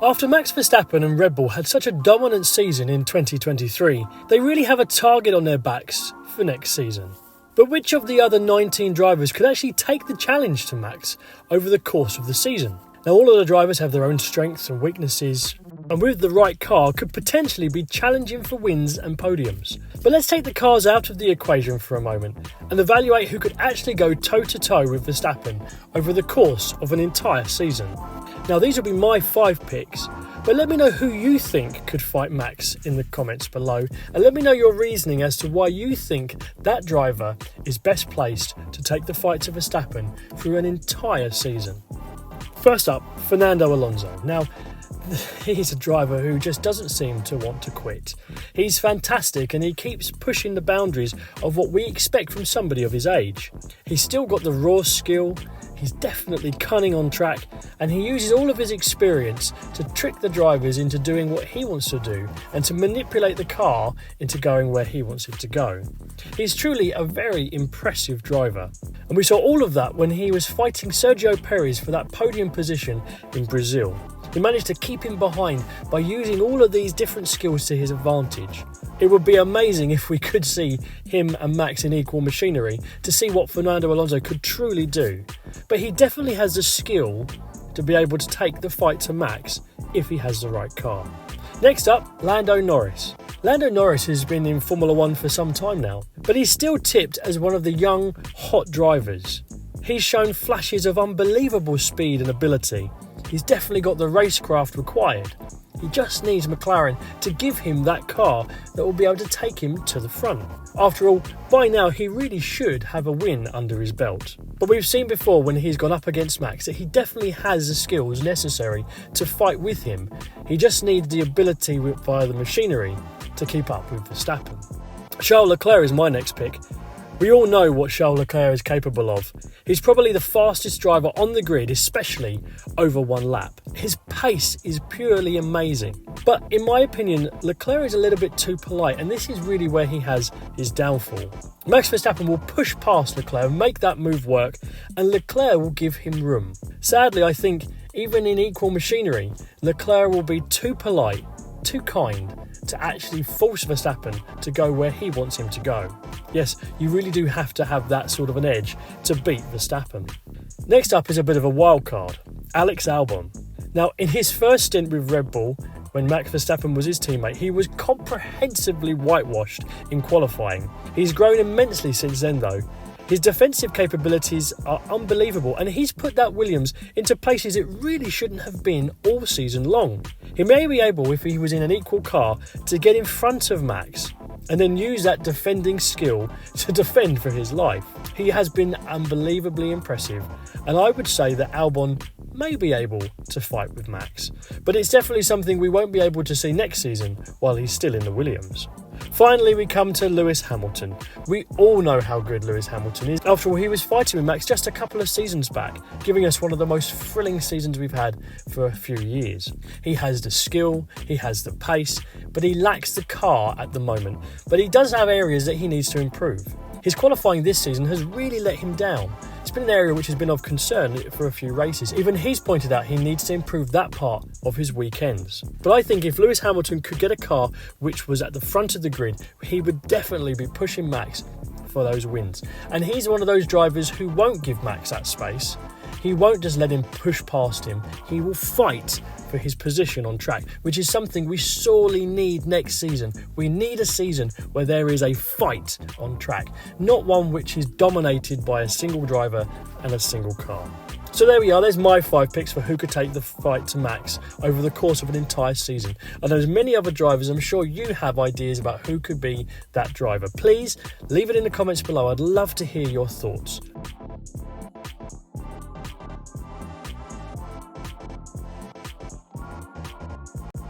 After Max Verstappen and Red Bull had such a dominant season in 2023, they really have a target on their backs for next season. But which of the other 19 drivers could actually take the challenge to Max over the course of the season? Now, all of the drivers have their own strengths and weaknesses, and with the right car could potentially be challenging for wins and podiums. But let's take the cars out of the equation for a moment and evaluate who could actually go toe-to-toe with Verstappen over the course of an entire season. Now, these will be my 5 picks, but let me know who you think could fight Max in the comments below, and let me know your reasoning as to why you think that driver is best placed to take the fight to Verstappen through an entire season. First up, Fernando Alonso. Now, he's a driver who just doesn't seem to want to quit. He's fantastic and he keeps pushing the boundaries of what we expect from somebody of his age. He's still got the raw skill, he's definitely cunning on track, and he uses all of his experience to trick the drivers into doing what he wants to do and to manipulate the car into going where he wants it to go. He's truly a very impressive driver, and we saw all of that when he was fighting Sergio Perez for that podium position in Brazil. He managed to keep him behind by using all of these different skills to his advantage. It would be amazing if we could see him and Max in equal machinery to see what Fernando Alonso could truly do. But he definitely has the skill to be able to take the fight to Max if he has the right car. Next up, Lando Norris. Lando Norris has been in Formula 1 for some time now, but he's still tipped as one of the young, hot drivers. He's shown flashes of unbelievable speed and ability. He's definitely got the racecraft required. He just needs McLaren to give him that car that will be able to take him to the front. After all, by now he really should have a win under his belt. But we've seen before when he's gone up against Max that he definitely has the skills necessary to fight with him. He just needs the ability via the machinery to keep up with Verstappen. Charles Leclerc is my next pick. We all know what Charles Leclerc is capable of. He's probably the fastest driver on the grid, especially over one lap. His pace is purely amazing. But in my opinion, Leclerc is a little bit too polite, and this is really where he has his downfall. Max Verstappen will push past Leclerc and make that move work, and Leclerc will give him room. Sadly, I think even in equal machinery, Leclerc will be too polite, too kind, to actually force Verstappen to go where he wants him to go. Yes, you really do have to have that sort of an edge to beat Verstappen. Next up is a bit of a wild card, Alex Albon. Now, in his first stint with Red Bull, when Max Verstappen was his teammate, he was comprehensively whitewashed in qualifying. He's grown immensely since then though. His defensive capabilities are unbelievable, and he's put that Williams into places it really shouldn't have been all season long. He may be able, if he was in an equal car, to get in front of Max and then use that defending skill to defend for his life. He has been unbelievably impressive, and I would say that Albon may be able to fight with Max. But it's definitely something we won't be able to see next season while he's still in the Williams. Finally, we come to Lewis Hamilton. We all know how good Lewis Hamilton is. After all, he was fighting with Max just a couple of seasons back, giving us one of the most thrilling seasons we've had for a few years. He has the skill, he has the pace, but he lacks the car at the moment. But he does have areas that he needs to improve. His qualifying this season has really let him down. It's been an area which has been of concern for a few races. Even he's pointed out he needs to improve that part of his weekends. But I think if Lewis Hamilton could get a car which was at the front of the grid, he would definitely be pushing Max for those wins. And he's one of those drivers who won't give Max that space. He won't just let him push past him. He will fight for his position on track, which is something we sorely need next season. We need a season where there is a fight on track, not one which is dominated by a single driver and a single car. So there we are, there's my 5 picks for who could take the fight to Max over the course of an entire season. And there's many other drivers, I'm sure you have ideas about who could be that driver. Please leave it in the comments below, I'd love to hear your thoughts.